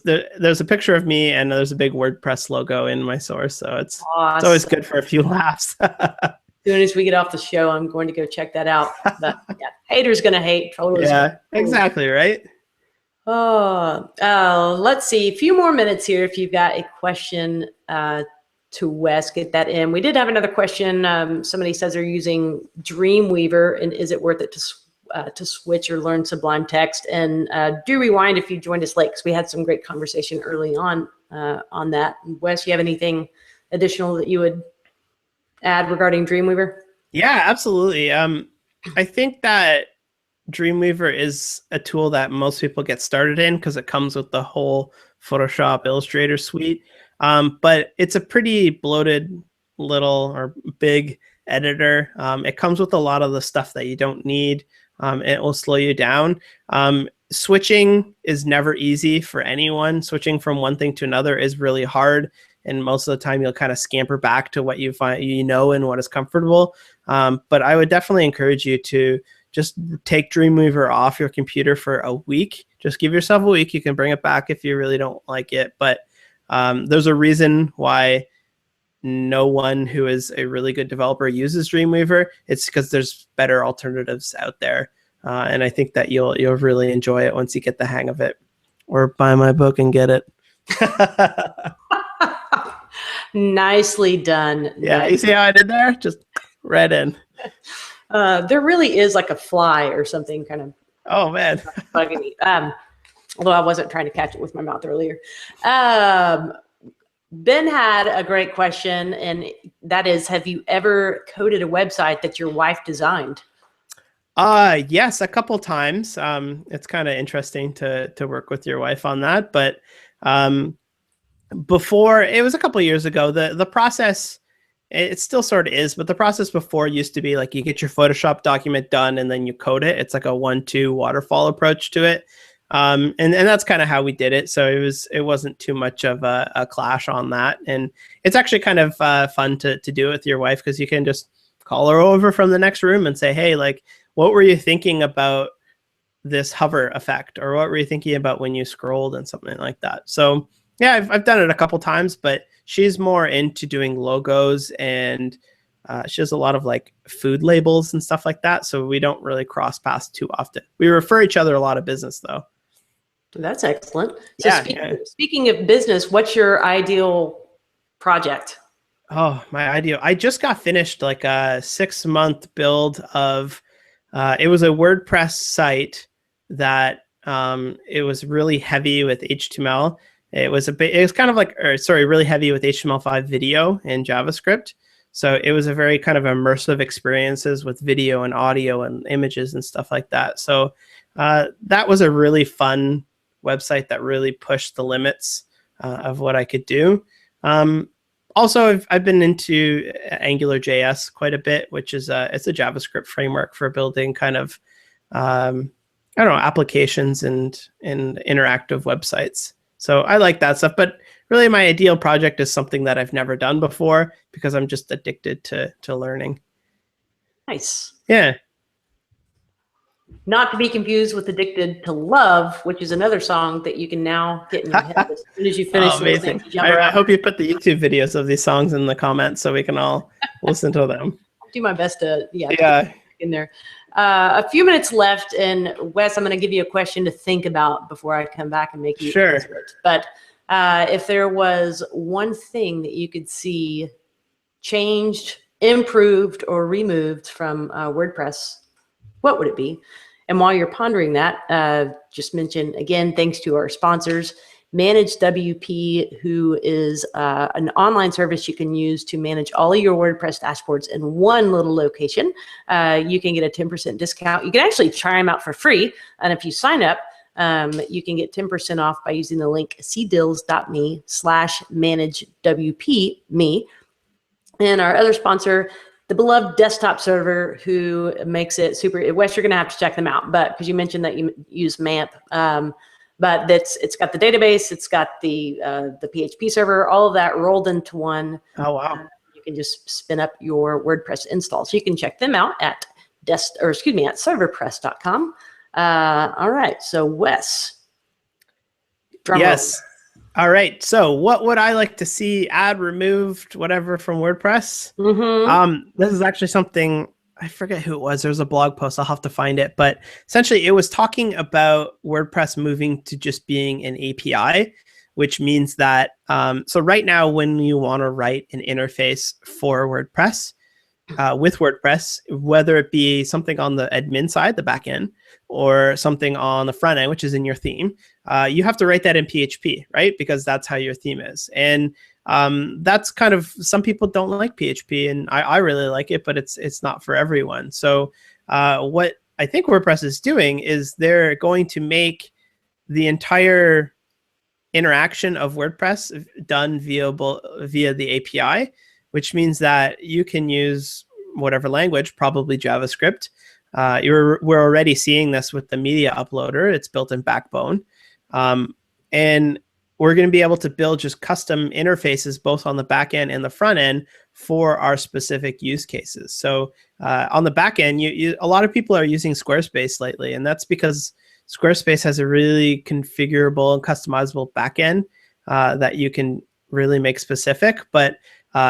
there's a picture of me and there's a big WordPress logo in my source. So it's always good for a few laughs. As soon as we get off the show, I'm going to go check that out. But yeah, haters gonna hate. Trollers. Yeah, exactly, right? Let's see. A few more minutes here. If you've got a question to Wes, get that in. We did have another question. Somebody says they're using Dreamweaver, and is it worth it to to switch or learn Sublime Text. And do rewind if you joined us late, because we had some great conversation early on that. Wes, you have anything additional that you would add regarding Dreamweaver? Yeah, absolutely. I think that Dreamweaver is a tool that most people get started in because it comes with the whole Photoshop Illustrator suite. But it's a pretty bloated little or big editor. It comes with a lot of the stuff that you don't need. It will slow you down. Switching is never easy for anyone. Switching from one thing to another is really hard. And most of the time you'll kind of scamper back to what you find, and what is comfortable. But I would definitely encourage you to just take Dreamweaver off your computer for a week. Just give yourself a week. You can bring it back if you really don't like it. But there's a reason why no one who is a really good developer uses Dreamweaver. It's because there's better alternatives out there. And I think that you'll really enjoy it once you get the hang of it. Or buy my book and get it. Nicely done. Yeah, you see how I did there? Just right in. There really is like a fly or something kind of. Oh man, bugging me. Although I wasn't trying to catch it with my mouth earlier. Ben had a great question, and that is, have you ever coded a website that your wife designed? Yes, a couple times. It's kind of interesting to work with your wife on that, but before, it was a couple of years ago, the process, it still sort of is, but the process before used to be like you get your Photoshop document done and then you code it. It's like a 1-2 waterfall approach to it. And that's kind of how we did it. So it wasn't too much of a clash on that. And it's actually kind of fun to do it with your wife, because you can just call her over from the next room and say, hey, like, what were you thinking about this hover effect? Or what were you thinking about when you scrolled and something like that? So yeah, I've done it a couple times, but she's more into doing logos, and she has a lot of like food labels and stuff like that. So we don't really cross paths too often. We refer each other a lot of business though. That's excellent. So speaking of business, what's your ideal project? Oh, my ideal. I just got finished like a 6-month build of, it was a WordPress site that it was really heavy with HTML. It was kind of like, really heavy with HTML5 video and JavaScript. So it was a very kind of immersive experiences with video and audio and images and stuff like that. So that was a really fun website that really pushed the limits of what I could do. Also, I've been into AngularJS quite a bit, which is it's a JavaScript framework for building kind of applications and interactive websites. So I like that stuff, but really my ideal project is something that I've never done before, because I'm just addicted to learning. Nice. Yeah. Not to be confused with Addicted to Love, which is another song that you can now get in your head as soon as you finish listening. I hope you put the YouTube videos of these songs in the comments so we can all listen to them. I'll do my best to get in there. A few minutes left, and Wes, I'm going to give you a question to think about before I come back and make you answer it. But if there was one thing that you could see changed, improved, or removed from WordPress, what would it be? And while you're pondering that, just mention again, thanks to our sponsors, Manage WP, who is an online service you can use to manage all of your WordPress dashboards in one little location. You can get a 10% discount. You can actually try them out for free. And if you sign up, you can get 10% off by using the link cdills.me/managewp. And our other sponsor, the beloved desktop server, who makes it super. Wes, you're going to have to check them out, but because you mentioned that you use MAMP. But it's got the database, it's got the PHP server, all of that rolled into one. Oh wow! You can just spin up your WordPress install. So you can check them out at serverpress.com. All right, so Wes. Yes. All right. So what would I like to see add, removed, whatever from WordPress? Mm-hmm. This is actually something. I forget who it was. There was a blog post. I'll have to find it. But essentially, it was talking about WordPress moving to just being an API, which means that, so right now, when you want to write an interface for WordPress, with WordPress, whether it be something on the admin side, the back end, or something on the front end, which is in your theme, you have to write that in PHP, right? Because that's how your theme is. And that's kind of, some people don't like PHP, and I really like it, but it's not for everyone. So what I think WordPress is doing is they're going to make the entire interaction of WordPress done via the API, which means that you can use whatever language, probably JavaScript. We're already seeing this with the media uploader. It's built in Backbone. And we're going to be able to build just custom interfaces both on the back end and the front end for our specific use cases. So on the back end, a lot of people are using Squarespace lately, and that's because Squarespace has a really configurable and customizable backend that you can really make specific. But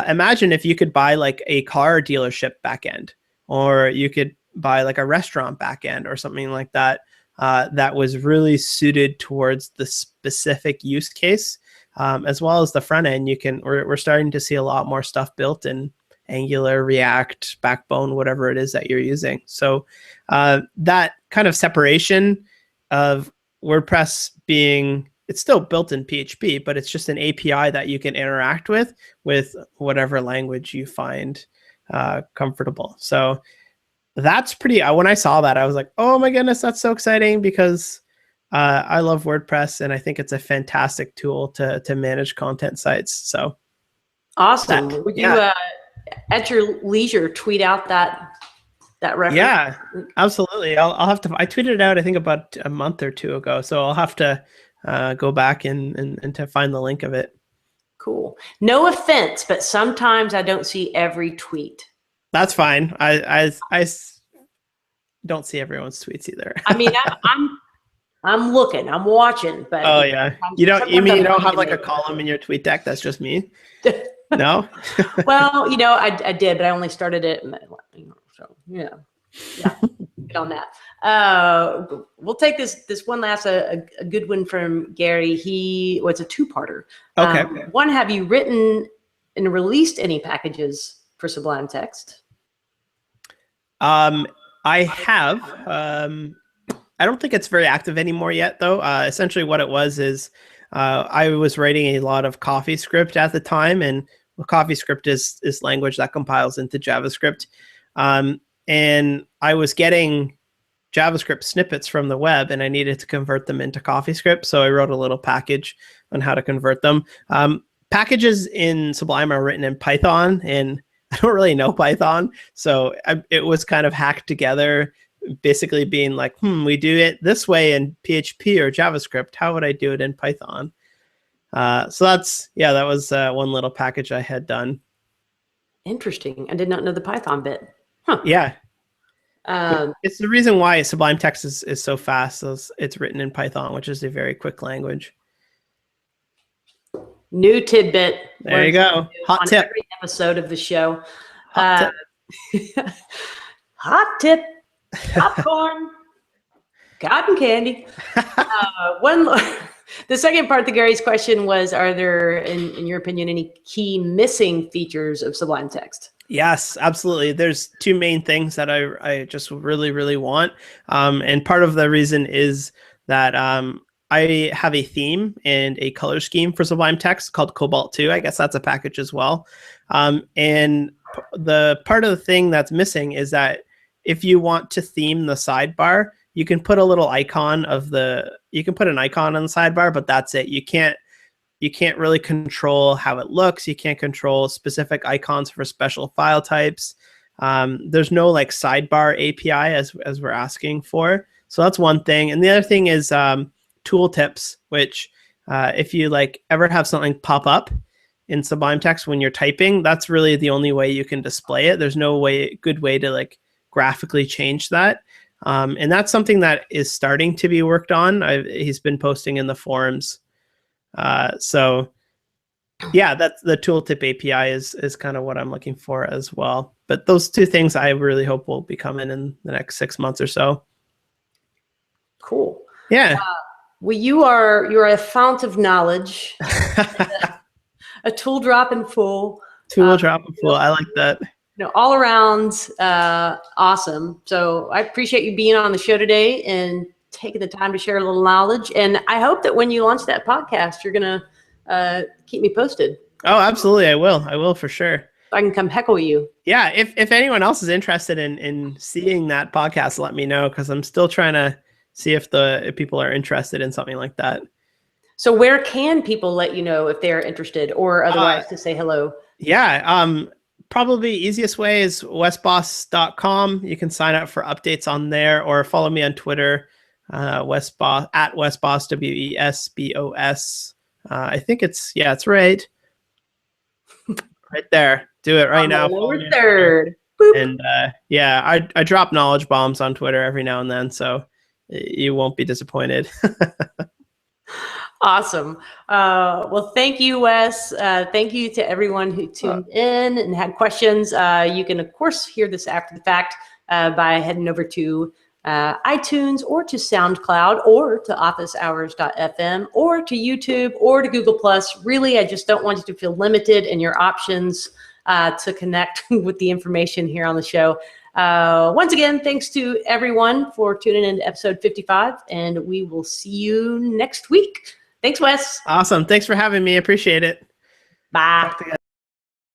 imagine if you could buy like a car dealership backend, or you could buy like a restaurant backend or something like that, that was really suited towards the specific use case, as well as the front end. We're starting to see a lot more stuff built in Angular, React, Backbone, whatever it is that you're using. So that kind of separation of WordPress being, it's still built in PHP, but it's just an API that you can interact with whatever language you find comfortable. So that's pretty, when I saw that, I was like, oh my goodness, that's so exciting, because I love WordPress, and I think it's a fantastic tool to manage content sites. So awesome. Would you, at your leisure, tweet out that reference? Yeah, absolutely. I'll have to, I tweeted it out, I think about a month or two ago. So I'll have to go back and to find the link of it. Cool. No offense, but sometimes I don't see every tweet. That's fine. I don't see everyone's tweets either. I mean, I'm looking, I'm watching, but oh yeah, you don't have like a column in your tweet deck that's just me? No. Well, I did, but I only started it, so yeah, get on that. We'll take this one last a good one from Gary. It's a two-parter. Okay. One, have you written and released any packages for Sublime Text? I have. I don't think it's very active anymore yet, though. Essentially, what it was is I was writing a lot of CoffeeScript at the time, and CoffeeScript is language that compiles into JavaScript. And I was getting JavaScript snippets from the web, and I needed to convert them into CoffeeScript. So I wrote a little package on how to convert them. Packages in Sublime are written in Python, and I don't really know Python. So it was kind of hacked together, basically being like, we do it this way in PHP or JavaScript. How would I do it in Python? So that was one little package I had done. Interesting. I did not know the Python bit. Huh. Yeah. It's the reason why Sublime Text is so fast. It's written in Python, which is a very quick language. New tidbit. There you go. Hot tip. Every episode of the show. Hot tip. Hot tip. Popcorn. Cotton candy. The second part of Gary's question was, are there, in your opinion, any key missing features of Sublime Text? Yes, absolutely. There's two main things that I just really, really want. And part of the reason is that I have a theme and a color scheme for Sublime Text called Cobalt 2. I guess that's a package as well. And the part of the thing that's missing is that if you want to theme the sidebar, you can put a little icon you can put an icon on the sidebar, but that's it. You can't really control how it looks. You can't control specific icons for special file types. There's no like sidebar API as we're asking for. So that's one thing. And the other thing is tooltips, which if you like ever have something pop up in Sublime Text when you're typing, that's really the only way you can display it. There's no good way to like graphically change that. And that's something that is starting to be worked on. He's been posting in the forums. So yeah, that's the tooltip API is kind of what I'm looking for as well. But those two things I really hope will be coming in the next 6 months or so. Cool. Yeah. Well, you're a fount of knowledge, a tool drop and full. Tool drop and full. I like that. all around awesome. So I appreciate you being on the show today and taking the time to share a little knowledge. And I hope that when you launch that podcast, you're going to keep me posted. Oh, absolutely. I will for sure. I can come heckle you. Yeah. If anyone else is interested in seeing that podcast, let me know, because I'm still trying to see if people are interested in something like that. So where can people let you know if they're interested, or otherwise to say hello? Yeah. Probably easiest way is wesbos.com. You can sign up for updates on there, or follow me on Twitter, Wesbos, at Wesbos, WESBOS. I think it's right. Right there. Do it right now. Lower third. And I drop knowledge bombs on Twitter every now and then, so you won't be disappointed. Awesome. Well, thank you, Wes. Thank you to everyone who tuned in and had questions. You can, of course, hear this after the fact by heading over to iTunes or to SoundCloud or to officehours.fm or to YouTube or to Google+. Really, I just don't want you to feel limited in your options to connect with the information here on the show. Once again, thanks to everyone for tuning in to episode 55, and we will see you next week. Thanks, Wes. Awesome. Thanks for having me. Appreciate it. Bye.